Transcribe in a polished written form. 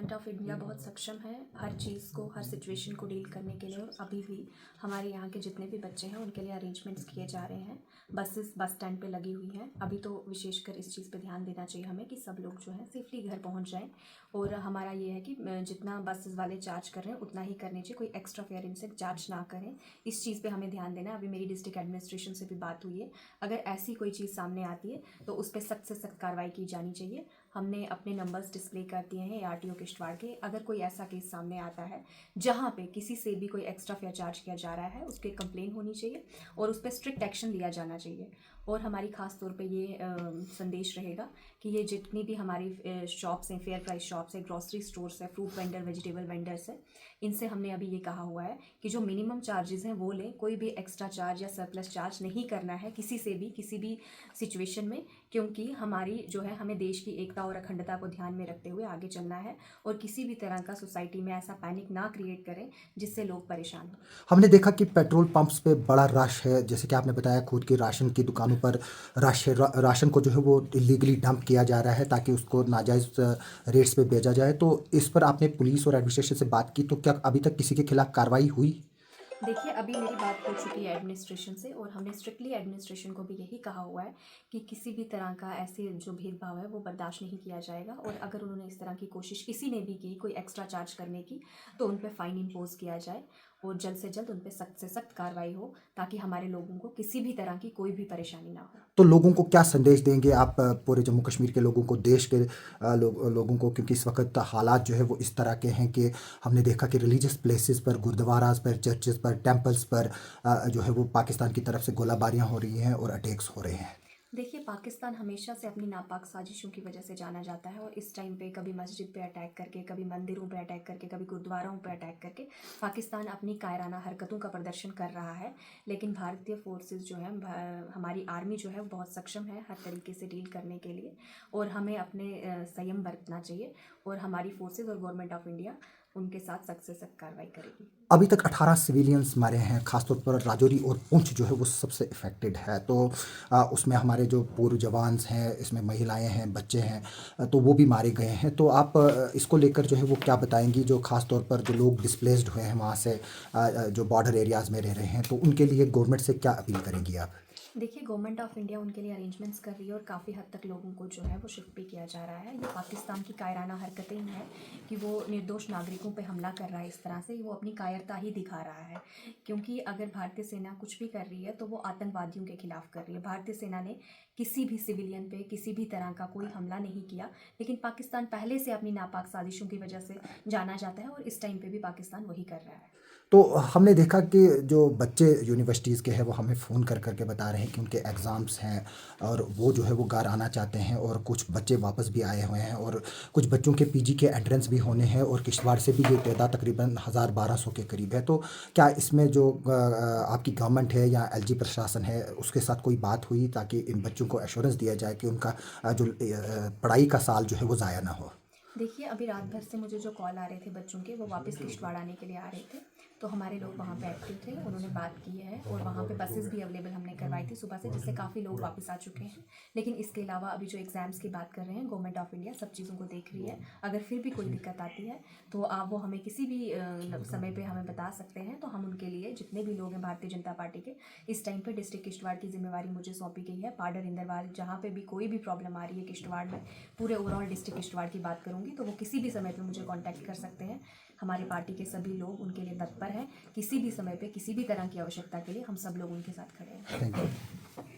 Government of India बहुत सक्षम है हर चीज़ को, हर सिचुएशन को डील करने के लिए। और अभी भी हमारे यहाँ के जितने भी बच्चे हैं उनके लिए अरेंजमेंट्स किए जा रहे हैं। बसेस बस स्टैंड पे लगी हुई हैं। अभी तो विशेषकर इस चीज़ पे ध्यान देना चाहिए हमें कि सब लोग जो है सेफली घर पहुँच जाएँ। और हमारा ये है कि जितना बसेस वाले चार्ज कर रहे हैं उतना ही करने चाहिए, कोई एक्स्ट्रा फेयर इनसे चार्ज ना करें। इस चीज़ पे हमें ध्यान देना है। अभी मेरी डिस्ट्रिक्ट एडमिनिस्ट्रेशन से भी बात हुई है, अगर ऐसी कोई चीज़ सामने आती है तो उस पर सख्त से सख्त कार्रवाई की जानी चाहिए। हमने अपने नंबर्स डिस्प्ले कर दिए हैं आरटीओ किश्तवाड़ के। अगर कोई ऐसा केस सामने आता है जहाँ पे किसी से भी कोई एक्स्ट्रा फेयर चार्ज किया जा रहा है, उसकी कंप्लेन होनी चाहिए और उस पर स्ट्रिक्ट एक्शन लिया जाना चाहिए। और हमारी खास तौर पे ये संदेश रहेगा कि ये जितनी भी हमारी शॉप्स हैं, फेयर प्राइस शॉप्स है, ग्रॉसरी स्टोर्स है, फ्रूट वेंडर, वेजिटेबल वेंडर्स है, इनसे हमने अभी ये कहा हुआ है कि जो मिनिमम चार्जेस हैं वो लें। कोई भी एक्स्ट्रा चार्ज या सरप्लस चार्ज नहीं करना है किसी से भी, किसी भी सिचुएशन में, क्योंकि हमारी जो है हमें देश की एकता और अखंडता को ध्यान में रखते हुए आगे चलना है। और किसी भी तरह का सोसाइटी में ऐसा पैनिक ना क्रिएट करें जिससे लोग परेशान हों। हमने देखा कि पेट्रोल पंप्स पे बड़ा रश है, जैसे कि आपने बताया खुद की राशन की दुकानों पर राशन को जो है वो इलीगली डंप किया जा रहा है ताकि उसको नाजायज़ रेट्स पे बेचा जाए। तो इस पर आपने पुलिस और एडमिनिस्ट्रेशन से बात की, तो क्या अभी तक किसी के खिलाफ कार्रवाई हुई? देखिए, अभी मेरी बात हो चुकी है एडमिनिस्ट्रेशन से और हमने स्ट्रिक्टली एडमिनिस्ट्रेशन को भी यही कहा हुआ है कि किसी भी तरह का ऐसे जो भेदभाव है वो बर्दाश्त नहीं किया जाएगा। और अगर उन्होंने इस तरह की कोशिश किसी ने भी की कोई एक्स्ट्रा चार्ज करने की, तो उन पे फ़ाइन इम्पोज किया जाए और जल्द से जल्द उन पे सख्त से सख्त कार्रवाई हो, ताकि हमारे लोगों को किसी भी तरह की कोई भी परेशानी ना हो। तो लोगों को क्या संदेश देंगे आप, पूरे जम्मू कश्मीर के लोगों को, देश के लोगों को, क्योंकि इस वक्त हालात जो है वो इस तरह के हैं कि हमने देखा कि रिलीजियस प्लेसेस पर, गुरुद्वाराज पर, चर्चेस पर, टेम्पल्स पर जो है वो पाकिस्तान की तरफ से गोलाबारियां हो रही हैं और अटैक्स हो रहे हैं। देखिए, पाकिस्तान हमेशा से अपनी नापाक साजिशों की वजह से जाना जाता है। और इस टाइम पे कभी मस्जिद पे अटैक करके, कभी मंदिरों पे अटैक करके, कभी गुरुद्वारों पे अटैक करके पाकिस्तान अपनी कायराना हरकतों का प्रदर्शन कर रहा है। लेकिन भारतीय फोर्सेस जो है, हमारी आर्मी जो है वो बहुत सक्षम है हर तरीके से डील करने के लिए। और हमें अपने संयम बरतना चाहिए और हमारी फोर्सेस और गवर्नमेंट ऑफ इंडिया उनके साथ सख्त से सख्त कार्रवाई करेगी। अभी तक 18 सिविलियंस मारे हैं, खासतौर पर राजौरी और पुंछ जो है वो सबसे इफ़ेक्टेड है। तो उसमें हमारे जो पूर्व जवान्स हैं, इसमें महिलाएं हैं, बच्चे हैं, तो वो भी मारे गए हैं। तो आप इसको लेकर जो है वो क्या बताएंगी, जो खास तौर पर जो लोग डिस्प्लेस्ड हुए हैं वहाँ से, जो बॉर्डर एरियाज़ में रह रहे हैं, तो उनके लिए गवर्नमेंट से क्या अपील करेंगी आप? देखिए, गवर्नमेंट ऑफ इंडिया उनके लिए अरेंजमेंट्स कर रही है और काफ़ी हद तक लोगों को जो है वो शिफ्ट भी किया जा रहा है। ये पाकिस्तान की कायराना हरकतें ही हैं कि वो निर्दोष नागरिकों पे हमला कर रहा है। इस तरह से वो अपनी कायरता ही दिखा रहा है, क्योंकि अगर भारतीय सेना कुछ भी कर रही है तो वो आतंकवादियों के खिलाफ कर रही है। भारतीय सेना ने किसी भी सिविलियन पे किसी भी तरह का कोई हमला नहीं किया, लेकिन पाकिस्तान पहले से अपनी नापाक साजिशों की वजह से जाना जाता है और इस टाइम पे भी पाकिस्तान वही कर रहा है। तो हमने देखा कि जो बच्चे यूनिवर्सिटीज़ के हैं वो हमें फ़ोन कर कर के बता रहे हैं कि उनके एग्ज़ाम्स हैं और वो जो है वो घर आना चाहते हैं, और कुछ बच्चे वापस भी आए हुए हैं, और कुछ बच्चों के पीजी के एंट्रेंस भी होने हैं, और किश्तवाड़ से भी ये तादाद तकरीबन 1000-1200 के करीब है। तो क्या इसमें जो आपकी गवर्नमेंट है या एलजी प्रशासन है उसके साथ कोई बात हुई ताकि इन बच्चों को एश्योरेंस दिया जाए कि उनका जो पढ़ाई का साल जो है वो ज़ाया ना हो? देखिए, अभी रात भर से मुझे जो कॉल आ रहे थे बच्चों के, वो वापस किश्तवाड़ आने के लिए आ रहे थे। तो हमारे लोग वहाँ पे एक्टिव थे, उन्होंने बात की है और वहाँ पे बसेस भी अवेलेबल हमने करवाई थी सुबह से, जिससे काफ़ी लोग वापस आ चुके हैं। लेकिन इसके अलावा अभी जो एग्ज़ाम्स की बात कर रहे हैं, गवर्नमेंट ऑफ इंडिया सब चीज़ों को देख रही है। अगर फिर भी कोई दिक्कत आती है तो आप वो हमें किसी भी समय पे हमें बता सकते हैं, तो हम उनके लिए, जितने भी लोग हैं भारतीय जनता पार्टी के, इस टाइम पे डिस्ट्रिक्ट किश्तवाड़ की जिम्मेवारी मुझे सौंपी गई है। पाडर, इंदरवाल, जहाँ पे भी कोई भी प्रॉब्लम आ रही है किश्तवाड़ में, पूरे ओवरऑल डिस्ट्रिक्ट किश्तवाड़ की बात करूँगी, तो वो किसी भी समय पे मुझे कांटेक्ट कर सकते हैं। हमारी पार्टी के सभी लोग उनके लिए तत्पर हैं। किसी भी समय पे किसी भी तरह की आवश्यकता के लिए हम सब लोग उनके साथ खड़े हैं। Thank you.